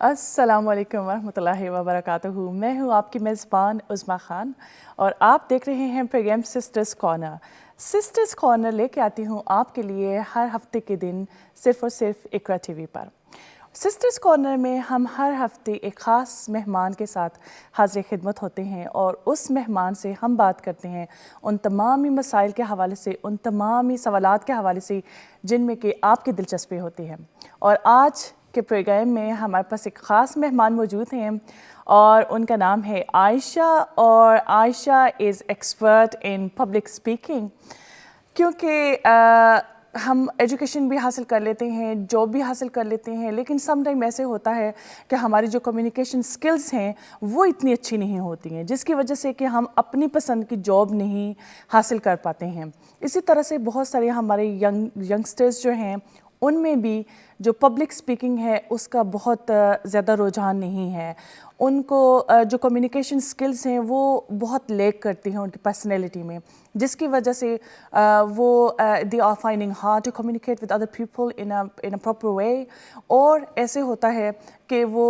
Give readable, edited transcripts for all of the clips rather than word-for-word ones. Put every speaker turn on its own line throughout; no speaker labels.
अस्सलामुअलैकुम वरहमतुल्लाहि वबरकातुहू। मैं हूँ आपकी मेज़बान उज़मा खान और आप देख रहे हैं programme sisters corner. Sisters corner लेके आती हूँ आपके लिए हर हफ्ते के दिन सिर्फ़ और सिर्फ इक़रा टीवी पर। सिस्टर्स कॉर्नर में हम हर हफ्ते एक ख़ास मेहमान के साथ हाज़िर खिदमत होते हैं और उस मेहमान से हम बात करते हैं उन तमामी मसाइल के हवाले से, उन तमामी सवालात के हवाले से जिनमें कि आपकी दिलचस्पी होती है। और आज के प्रोग्राम में हमारे पास एक ख़ास मेहमान मौजूद हैं और उनका नाम है आयशा। और Ayesha is expert in public speaking. क्योंकि हम एजुकेशन भी हासिल कर लेते हैं, जॉब भी हासिल कर लेते हैं, लेकिन सम टाइम ऐसे होता है कि हमारी जो कम्युनिकेशन स्किल्स हैं वो इतनी अच्छी नहीं होती हैं, जिसकी वजह से कि हम अपनी पसंद की जॉब नहीं हासिल कर पाते हैं। इसी तरह से बहुत सारे हमारे यंगस्टर्स जो हैं उनमें भी जो पब्लिक स्पीकिंग है उसका बहुत ज़्यादा रुझान नहीं है। उनको जो कम्युनिकेशन स्किल्स हैं वो बहुत लैक करती हैं उनकी पर्सनैलिटी में, जिसकी वजह से वो they are finding hard to communicate with other people in a proper way. और ऐसे होता है कि वो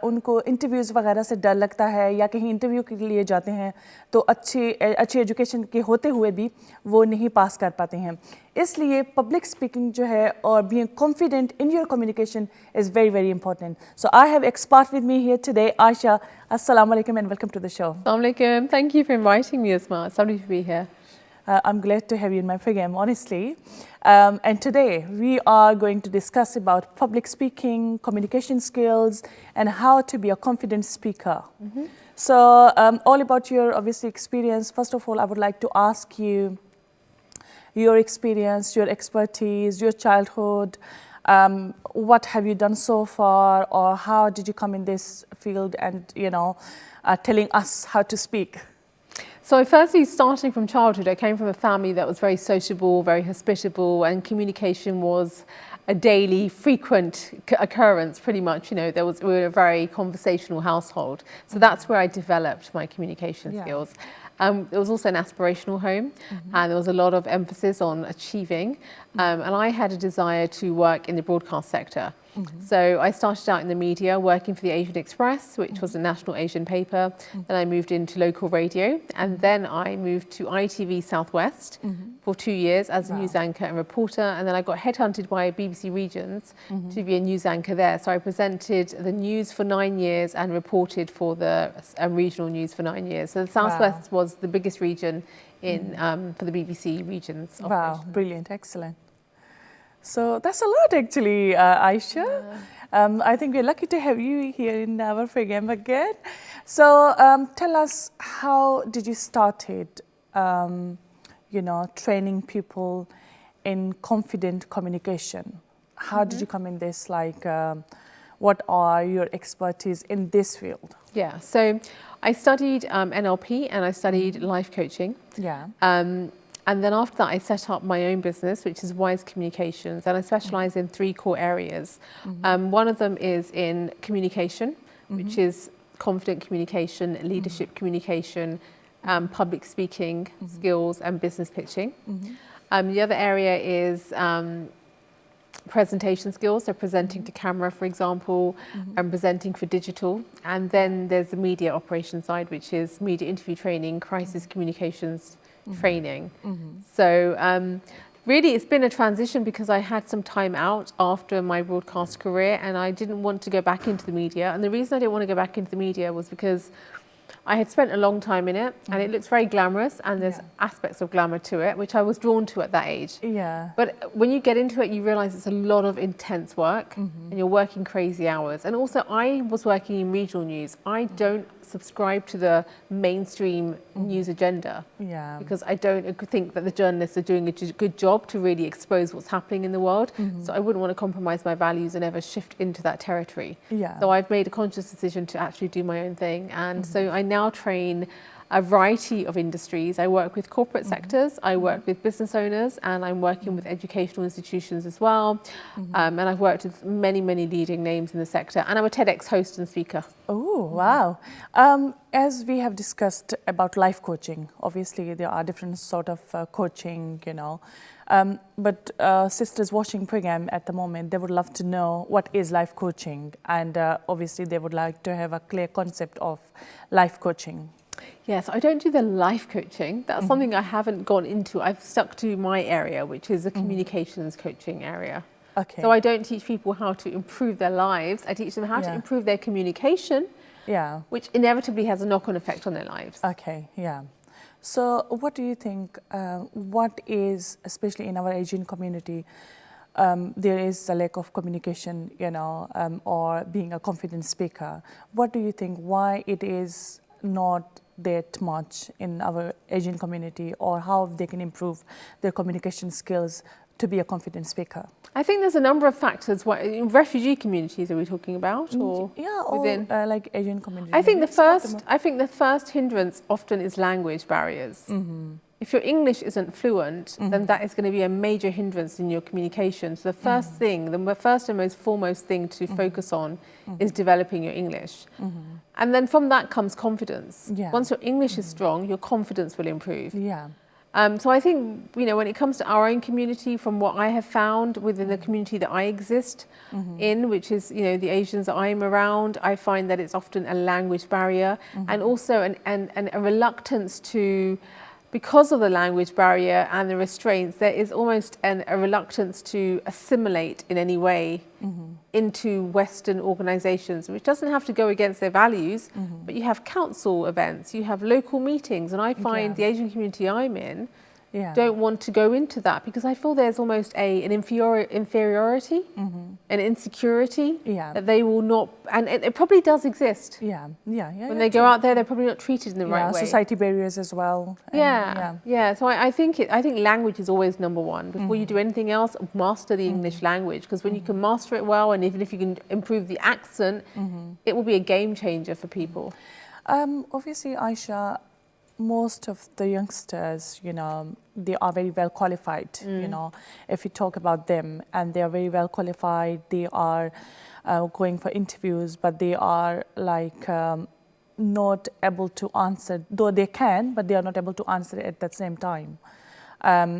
उनको इंटरव्यूज़ वगैरह से डर लगता है या कहीं इंटरव्यू के लिए जाते हैं तो अच्छी एजुकेशन के होते हुए भी वो नहीं पास कर पाते हैं। इसलिए पब्लिक स्पीकिंग जो है और being confident in your communication is very, very important. So I have expert with me here today, Aysha. Assalamu alaikum and welcome to the show.
Assalamu alaikum. Thank you for inviting me, Uzma. It's lovely to be here.
I'm glad to have you in my program, honestly. And today we are going to discuss about public speaking, communication skills, and how to be a confident speaker. So all about your obviously experience. First of all, I would like to ask you your experience, your expertise, your childhood. What have you done so far, or how did you come in this field and, telling us how to speak?
So firstly, starting from childhood, I came from a family that was very sociable, very hospitable, and communication was a daily, frequent occurrence, pretty much. We were a very conversational household. So that's where I developed my communication skills. It was also an aspirational home, and there was a lot of emphasis on achieving. And I had a desire to work in the broadcast sector. So I started out in the media, working for the Asian Express, which was a national Asian paper. Then I moved into local radio, and then I moved to ITV Southwest for 2 years as a news anchor and reporter. And then I got headhunted by BBC Regions to be a news anchor there. So I presented the news for 9 years and reported for the regional news for 9 years. So the Southwest was the biggest region in for the BBC Regions.
Wow, brilliant, excellent. So that's a lot actually, Aysha. I think we're lucky to have you here in our program again. So tell us, how did you started, training people in confident communication? How did you come in this? What are your expertise in this field?
Yeah, so I studied NLP and I studied life coaching.
Yeah.
And then after that, I set up my own business, which is Wise Communications, and I specialize in 3 core areas. One of them is in communication, which is confident communication, leadership communication, public speaking skills, and business pitching. The other area is presentation skills, so presenting to camera, for example, and presenting for digital. And then there's the media operation side, which is media interview training, crisis communications training. So really it's been a transition because I had some time out after my broadcast career and I didn't want to go back into the media. And the reason I didn't want to go back into the media was because I had spent a long time in it and it looks very glamorous and there's aspects of glamour to it, which I was drawn to at that age.
Yeah.
But when you get into it, you realize it's a lot of intense work and you're working crazy hours. And also I was working in regional news. I don't subscribe to the mainstream news agenda because I don't think that the journalists are doing a good job to really expose what's happening in the world. So I wouldn't want to compromise my values and ever shift into that territory. So I've made a conscious decision to actually do my own thing. And so I now train a variety of industries. I work with corporate sectors, I work with business owners, and I'm working with educational institutions as well. And I've worked with many, many leading names in the sector. And I'm a TEDx host and speaker.
Oh, wow. As we have discussed about life coaching, obviously there are different sort of coaching, you know. But sisters watching program at the moment, they would love to know what is life coaching, and obviously they would like to have a clear concept of life coaching.
Yes, I don't do the life coaching. That's something I haven't gone into. I've stuck to my area, which is the communications coaching area.
Okay.
So I don't teach people how to improve their lives. I teach them how to improve their communication, which inevitably has a knock-on effect on their lives.
Okay, yeah. So what do you think, what is, especially in our Asian community, there is a lack of communication, you know, or being a confident speaker. What do you think, why it is not that much in our Asian community, or how they can improve their communication skills to be a confident speaker?
I think there's a number of factors. What, in refugee communities are we talking about, or within?
Like Asian communities.
I think the first hindrance often is language barriers. If your English isn't fluent, then that is going to be a major hindrance in your communication. So the first thing, the first and most foremost thing to focus on is developing your English. And then from that comes confidence. Once your English is strong, your confidence will improve. So I think, you know, when it comes to our own community, from what I have found within the community that I exist in, which is, you know, the Asians that I'm around, I find that it's often a language barrier and also a reluctance to, because of the language barrier and the restraints, there is almost a reluctance to assimilate in any way into Western organizations, which doesn't have to go against their values, but you have council events, you have local meetings, and I find the Asian community I'm in don't want to go into that because I feel there's almost an inferiority, an insecurity that they will not, and it probably does exist. When they go out there, they're probably not treated in the right way.
Society barriers as well.
So I think language is always number one. Before you do anything else, master the English language, because when you can master it well, and even if you can improve the accent, it will be a game changer for people.
Obviously, Aysha, most of the youngsters, you know, they are very well qualified, you know, if you talk about them, and they are very well qualified, they are going for interviews, but they are like not able to answer, though they can, but they are not able to answer it at the same time.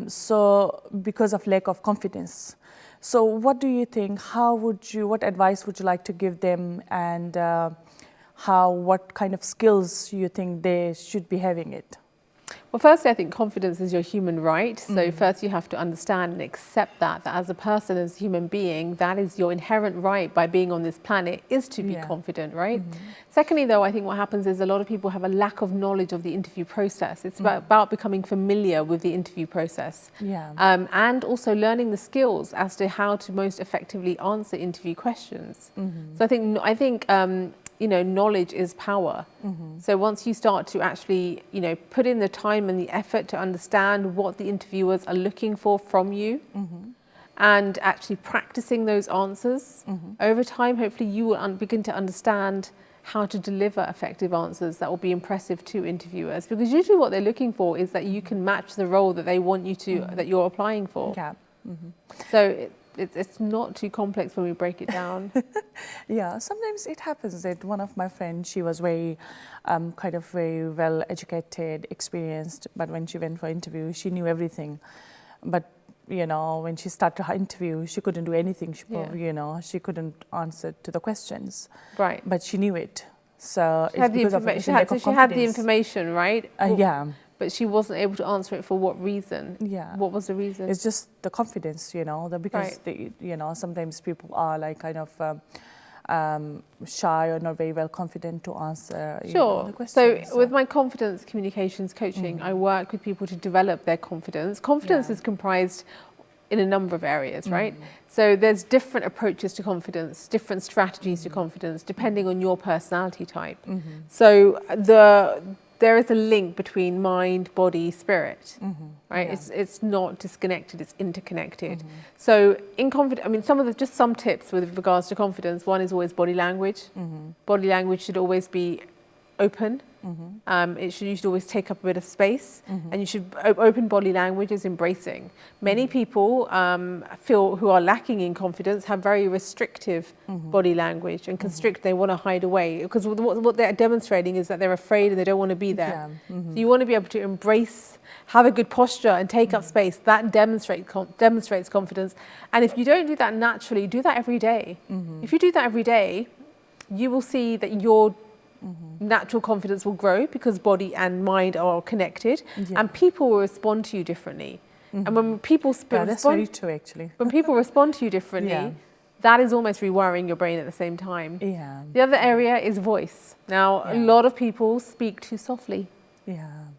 So because of lack of confidence. So what do you think, what advice would you like to give them, and what kind of skills you think they should be having it?
Well, firstly, I think confidence is your human right. So first you have to understand and accept that as a person, as a human being, that is your inherent right by being on this planet, is to be confident, right? Secondly, though, I think what happens is a lot of people have a lack of knowledge of the interview process. It's about becoming familiar with the interview process. And also learning the skills as to how to most effectively answer interview questions. So I think you know, knowledge is power. So once you start to actually, you know, put in the time and the effort to understand what the interviewers are looking for from you, and actually practicing those answers, over time, hopefully you will begin to understand how to deliver effective answers that will be impressive to interviewers. Because usually what they're looking for is that you can match the role that they want you to, that you're applying for. So it's not too complex when we break it down.
Sometimes it happens that one of my friends, she was very very well educated, experienced, but when she went for interview, she knew everything. But you know, when she started her interview, she couldn't do anything. She probably, you know, she couldn't answer to the questions. But she knew it. So
she had the information, right? But she wasn't able to answer it for what reason? What was the reason?
It's just the confidence, you know, because you know, sometimes people are like kind of shy or not very well confident to answer you know, the questions.
So with my confidence communications coaching, I work with people to develop their confidence. Confidence is comprised in a number of areas, right? So there's different approaches to confidence, different strategies to confidence, depending on your personality type. So there is a link between mind, body, spirit, right? It's not disconnected, it's interconnected. So in confidence, I mean, some tips with regards to confidence. One is always body language. Body language should always be open. It should always take up a bit of space, and you should open body language is embracing. Many people who are lacking in confidence have very restrictive body language and constrict. They want to hide away because what they're demonstrating is that they're afraid and they don't want to be there. So you want to be able to embrace, have a good posture and take up space. That demonstrates confidence. And if you don't do that naturally, do that every day. If you do that every day, you will see that your natural confidence will grow because body and mind are connected, and people will respond to you differently. And when people
that's very true, actually.
when people respond to you differently, that is almost rewiring your brain at the same time. The other area is voice. Now, a lot of people speak too softly.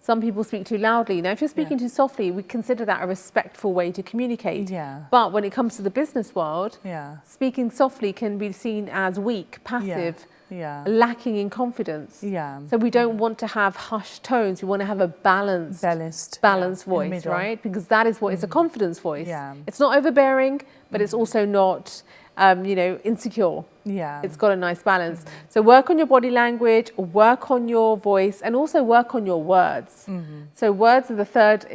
Some people speak too loudly. Now, if you're speaking too softly, we consider that a respectful way to communicate. But when it comes to the business world, speaking softly can be seen as weak, passive, lacking in confidence. So we don't want to have hushed tones. We want to have a balanced voice, right? Because that is what is a confidence voice. It's not overbearing, but it's also not, insecure. It's got a nice balance. So work on your body language, work on your voice, and also work on your words. So words are the third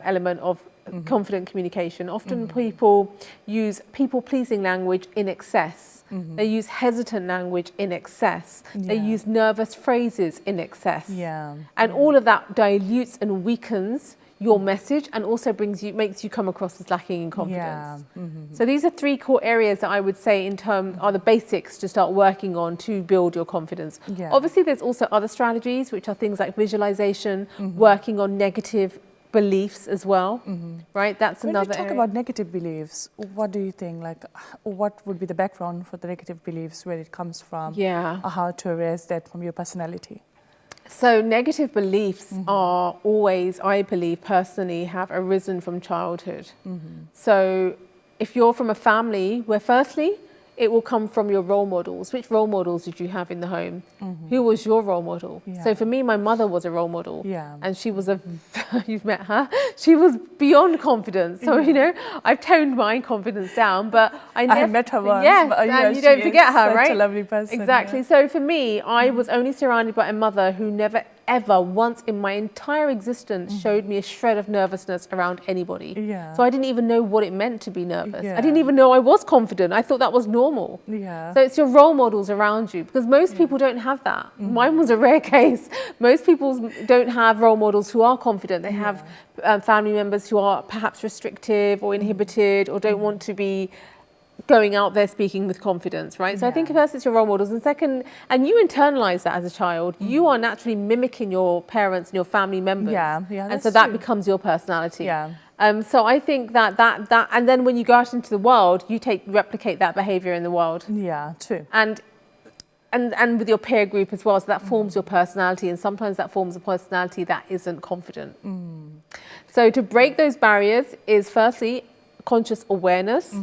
element of confident communication. Often people use people-pleasing language in excess. They use hesitant language in excess. They use nervous phrases in excess. And all of that dilutes and weakens your message and also makes you come across as lacking in confidence. So these are three core areas that I would say are the basics to start working on to build your confidence. Obviously, there's also other strategies, which are things like visualization, working on negative beliefs as well, right? That's another area.
When we talk about negative beliefs, what do you think? Like, what would be the background for the negative beliefs, where it comes from, or how to erase that from your personality?
So negative beliefs are always, I believe personally, have arisen from childhood. So if you're from a family where firstly, it will come from your role models. Which role models did you have in the home? Who was your role model? So for me, my mother was a role model. And she was you've met her, she was beyond confident. So, I've toned my confidence down, but I
met her once.
Yes, and you don't forget her, right?
Such a lovely person.
Exactly. So for me, I was only surrounded by a mother who never ever once in my entire existence showed me a shred of nervousness around anybody. So I didn't even know what it meant to be nervous. I didn't even know I was confident. I thought that was normal. So it's your role models around you, because most people don't have that. Mine was a rare case. Most people don't have role models who are confident. They have family members who are perhaps restrictive or inhibited or don't want to be going out there speaking with confidence, right? So I think first it's your role models, and second, and you internalize that as a child, you are naturally mimicking your parents and your family members. And so that becomes your personality. So I think that and then when you go out into the world, you replicate that behavior in the world.
True.
And with your peer group as well, so that forms your personality, and sometimes that forms a personality that isn't confident. So to break those barriers is firstly conscious awareness.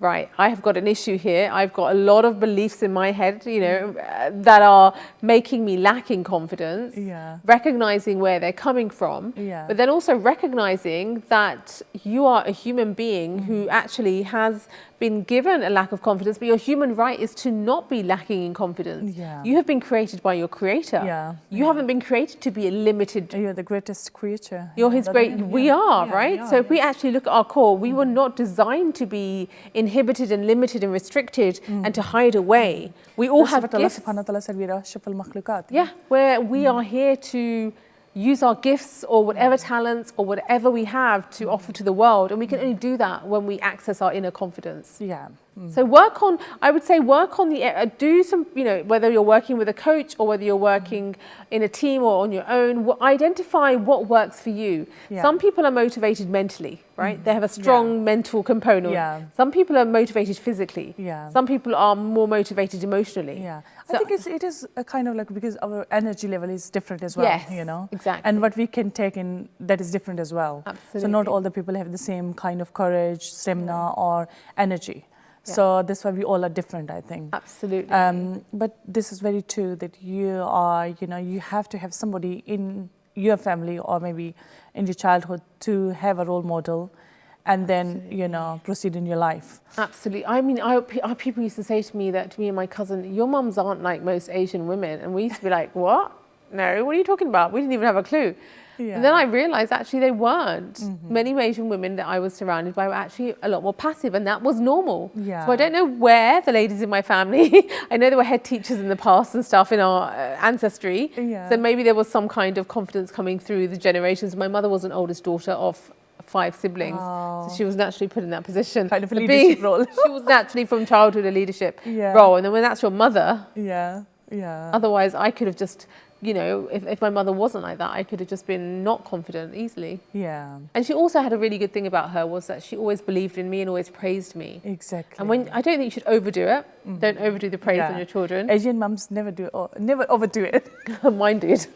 Right, I have got an issue here. I've got a lot of beliefs in my head, that are making me lacking confidence. Recognizing where they're coming from, but then also recognizing that you are a human being who actually has been given a lack of confidence, but your human right is to not be lacking in confidence. You have been created by your creator. You haven't been created to be a limited.
You're the greatest creature.
You're his great. We are, right? So if we actually look at our core, we were not designed to be inhibited and limited and restricted and to hide away. We all have gifts. Where we are here to use our gifts or whatever talents or whatever we have to offer to the world, and we can only do that when we access our inner confidence. So work on do some, whether you're working with a coach or whether you're working in a team or on your own, identify what works for you. Some people are motivated mentally, right? They have a strong mental component. Some people are motivated physically. Some people are more motivated emotionally.
I think it is a kind of like, because our energy level is different as well,
Exactly.
And what we can take in, that is different as well.
Absolutely.
So not all the people have the same kind of courage, stamina or energy. So that's why we all are different, I think.
Absolutely.
But this is very true that you are, you have to have somebody in your family or maybe in your childhood to have a role model, and then, proceed in your life.
Absolutely. I mean, people used to say to me and my cousin, your mums aren't like most Asian women. And we used to be like, what? no, what are you talking about? We didn't even have a clue.
Yeah.
And then I realised actually they weren't. Many Asian women that I was surrounded by were actually a lot more passive, and that was normal.
Yeah.
So I don't know where the ladies in my family, I know there were head teachers in the past and stuff in our ancestry.
Yeah.
So maybe there was some kind of confidence coming through the generations. My mother was an oldest daughter of 5 siblings, so she was naturally put in that position.
Kind of a leadership role.
She was naturally from childhood a leadership
Yeah.
role, and then when that's your mother,
Yeah, yeah.
otherwise I could have just, you know, if my mother wasn't like that, I could have just been not confident easily.
Yeah,
And she also had a really good thing about her was that she always believed in me and always praised me.
exactly.
And when I don't think you should overdo it. Don't overdo the praise on your children.
Asian mums never overdo it.
Mine did.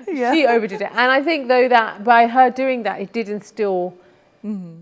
Yeah.
She overdid it. And I think though that by her doing that, it did instill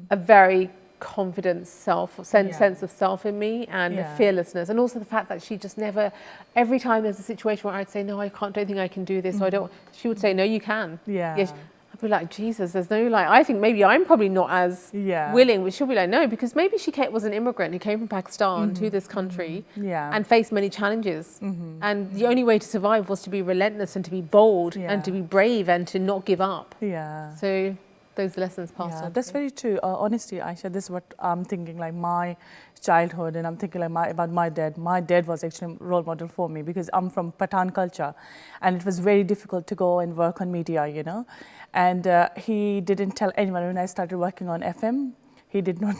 a very confident sense of self in me, and a fearlessness, and also the fact that she just never, every time there's a situation where I'd say, no, don't think I can do this, or I don't, she would say, no, you can.
Yeah.
Yes. I'd be like, Jesus, there's no, like, I think maybe I'm probably not as willing, but she'll be like, no, because maybe she was an immigrant who came from Pakistan to this country and faced many challenges. And the only way to survive was to be relentless and to be bold and to be brave and to not give up.
Yeah.
So those lessons passed on.
That's very true. Honestly, Aysha, this is what I'm thinking, like my childhood, and I'm thinking like about my dad. My dad was actually a role model for me because I'm from Pathan culture, and it was very difficult to go and work on media, you know. And he didn't tell anyone when I started working on FM. He did not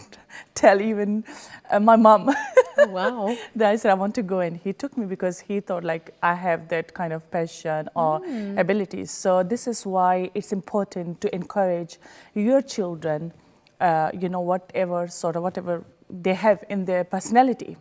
tell even my mom.
Oh, wow.
Then I said, I want to go, and he took me because he thought like I have that kind of passion or abilities. So this is why it's important to encourage your children, you know, whatever they have in their personality,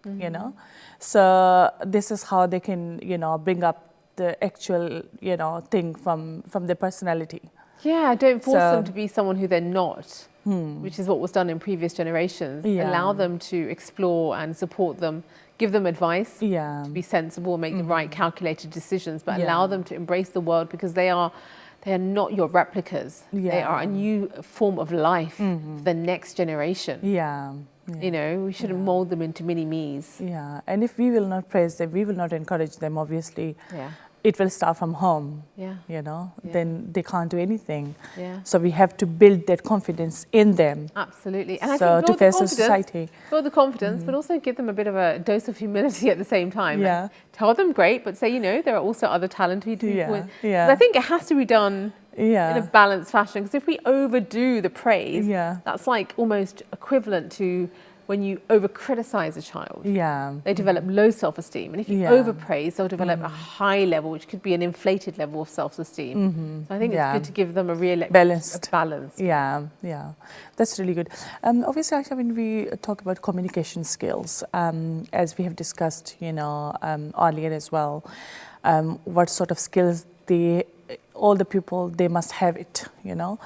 you know. So this is how they can, you know, bring up the actual, you know, thing from their personality.
Yeah, don't force them to be someone who they're not, which is what was done in previous generations. Allow them to explore and support them, give them advice to be sensible, make the right calculated decisions, but allow them to embrace the world because they are not your replicas. They are a new form of life for the next generation. You know, we shouldn't mold them into mini-me's.
Yeah, and if we will not praise them, we will not encourage them, obviously. It will start from home, you know, then they can't do anything. So we have to build that confidence in them.
Absolutely. And
so
I think
to face the society.
Build the confidence, but also give them a bit of a dose of humility at the same time. Tell them great, but say, you know, there are also other talented people. I think it has to be done in a balanced fashion, because if we overdo the praise, that's like almost equivalent to when you over-criticize a child. They develop low self-esteem. And if you overpraise, they'll develop a high level, which could be an inflated level of self-esteem. So I think it's good to give them a real balance.
Yeah, that's really good. Obviously, Aysha, when we talk about communication skills, as we have discussed, you know, earlier as well, what sort of skills all the people, they must have it, you know.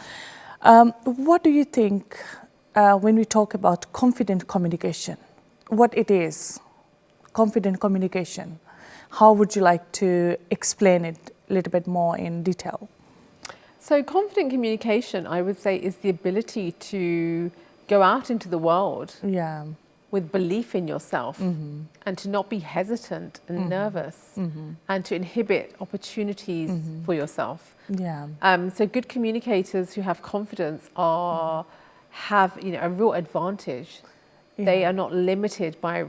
What do you think when we talk about confident communication, what it is, confident communication? How would you like to explain it a little bit more in detail?
So confident communication, I would say, is the ability to go out into the world with belief in yourself and to not be hesitant and nervous and to inhibit opportunities for yourself. So good communicators who have confidence have, you know, a real advantage. They are not limited by,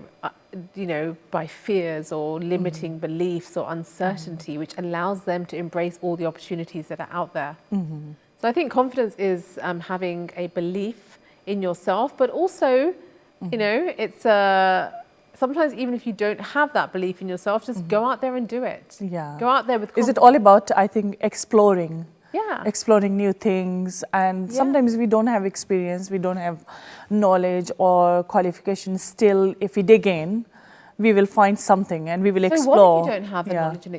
you know, by fears or limiting beliefs or uncertainty, which allows them to embrace all the opportunities that are out there. So I think confidence is having a belief in yourself, but also, you know, it's sometimes even if you don't have that belief in yourself, just go out there and do it. Go out there with confidence.
Is it all about, I think, exploring? Exploring new things, and sometimes we don't have experience, we don't have knowledge or qualifications. Still, if we dig in, we will find something and we will explore.
So what if you don't have the knowledge and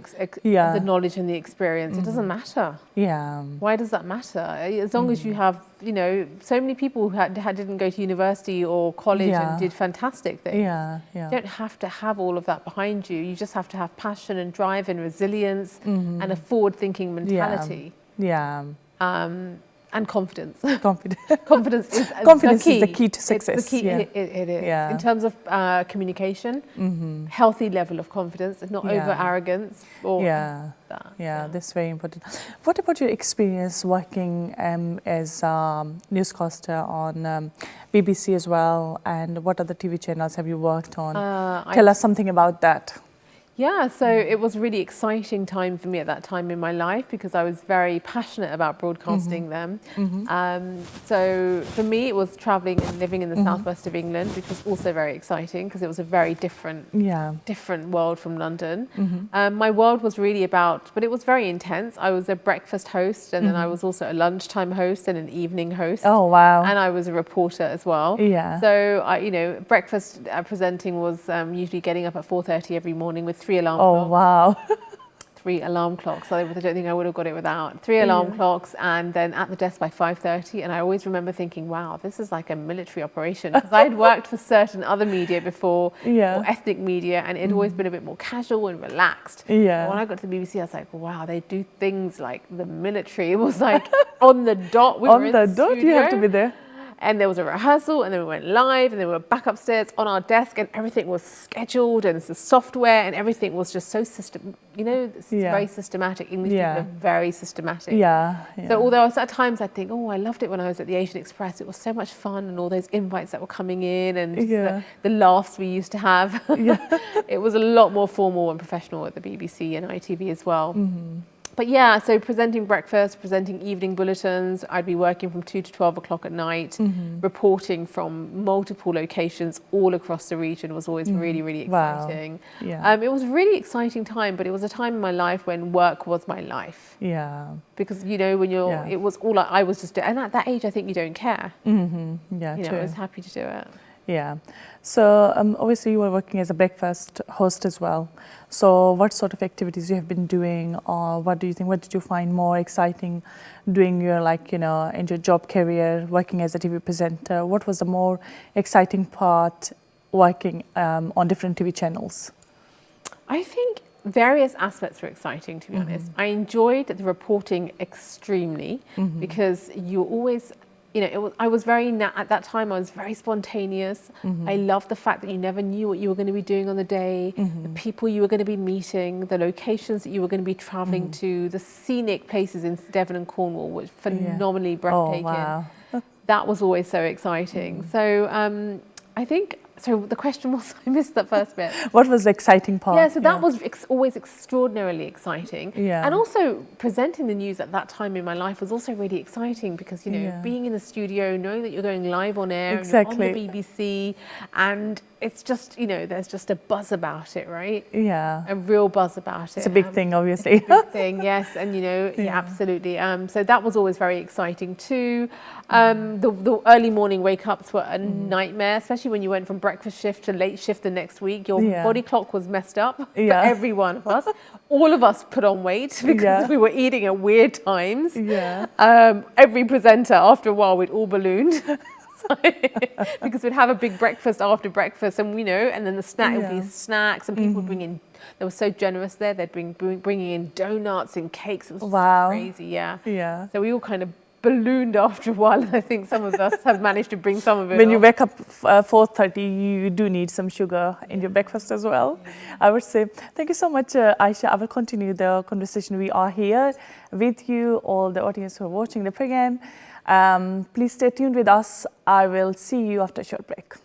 the knowledge and the experience? It doesn't matter. Why does that matter? As long as you have, you know, so many people who didn't go to university or college and did fantastic things. You don't have to have all of that behind you. You just have to have passion and drive and resilience and a forward-thinking mentality. And confidence.
Confidence.
Confidence is
Confidence
the key.
is the key to success.
It's the key.
Yeah.
It is.
Yeah.
In terms of communication, healthy level of confidence, not over arrogance or that.
Yeah, that's very important. What about your experience working as newscaster on BBC as well? And what other TV channels have you worked on? Tell us something about that.
Yeah, so it was a really exciting time for me at that time in my life because I was very passionate about broadcasting them. So for me, it was travelling and living in the southwest of England, which was also very exciting because it was a very different world from London. My world was really about, but it was very intense. I was a breakfast host, and then I was also a lunchtime host and an evening host.
Oh, wow.
And I was a reporter as well.
Yeah.
So, breakfast presenting was usually getting up at 4:30 every morning with 3 alarm clocks.
Oh, wow.
3 alarm clocks. I don't think I would have got it without 3 alarm clocks, and then at the desk by 5:30. And I always remember thinking, wow, this is like a military operation, because I had worked for certain other media before, or ethnic media, and it had always been a bit more casual and relaxed.
Yeah.
But when I got to the BBC, I was like, wow, they do things like the military. It was like on the dot. We were in the
dot, you have to be there.
And there was a rehearsal, and then we went live, and then we were back upstairs on our desk, and everything was scheduled, and the software, and everything was just so very systematic. English people are very systematic. So although I was, at times I'd think, oh, I loved it when I was at the Asian Express. It was so much fun, and all those invites that were coming in, and just the laughs we used to have. It was a lot more formal and professional at the BBC and ITV as well. But yeah, so presenting breakfast, presenting evening bulletins, I'd be working from 2 to 12 o'clock at night, reporting from multiple locations all across the region was always really, really exciting.
Wow. Yeah.
It was a really exciting time, but it was a time in my life when work was my life.
Yeah.
Because, when you're, it was all I was just doing. And at that age, I think you don't care.
Yeah, true.
I was happy to do it.
Yeah. So obviously you were working as a breakfast host as well. So what sort of activities you have been doing, or what do you think, what did you find more exciting doing your in your job career, working as a TV presenter? What was the more exciting part working on different TV channels? I
think various aspects were exciting, to be honest. I enjoyed the reporting extremely because you always, I was at that time I was very spontaneous. I loved the fact that you never knew what you were going to be doing on the day, the people you were going to be meeting, the locations that you were going to be traveling to, the scenic places in Devon and Cornwall were phenomenally breathtaking.
Oh, wow.
That was always so exciting. So I think, so the question was, I missed that first bit.
What was the exciting part?
Yeah, so that was always extraordinarily exciting.
Yeah.
And also presenting the news at that time in my life was also really exciting because, being in the studio, knowing that you're going live on air, and you're on the BBC, and it's just, there's just a buzz about it, right?
Yeah.
A real buzz about it.
It's a big thing, obviously.
It's a big thing, yes. And, absolutely. So that was always very exciting too. The early morning wake-ups were a nightmare, especially when you went from breakfast shift to late shift the next week. Your body clock was messed up for every one of us. All of us put on weight because we were eating at weird times.
Yeah.
Every presenter, after a while, we'd all ballooned. Because we'd have a big breakfast after breakfast, and and then the snack would be snacks, and people would bring in. They were so generous there. They'd bringing in donuts and cakes. It was crazy, yeah. So we all kind of ballooned after a while, and I think some of us have managed to bring some of it.
When you wake up 4:30, you do need some sugar in your breakfast as well, I would say. Thank you so much, Aysha. I will continue the conversation. We are here with you, all the audience who are watching the program. Please stay tuned with us. I will see you after a short break.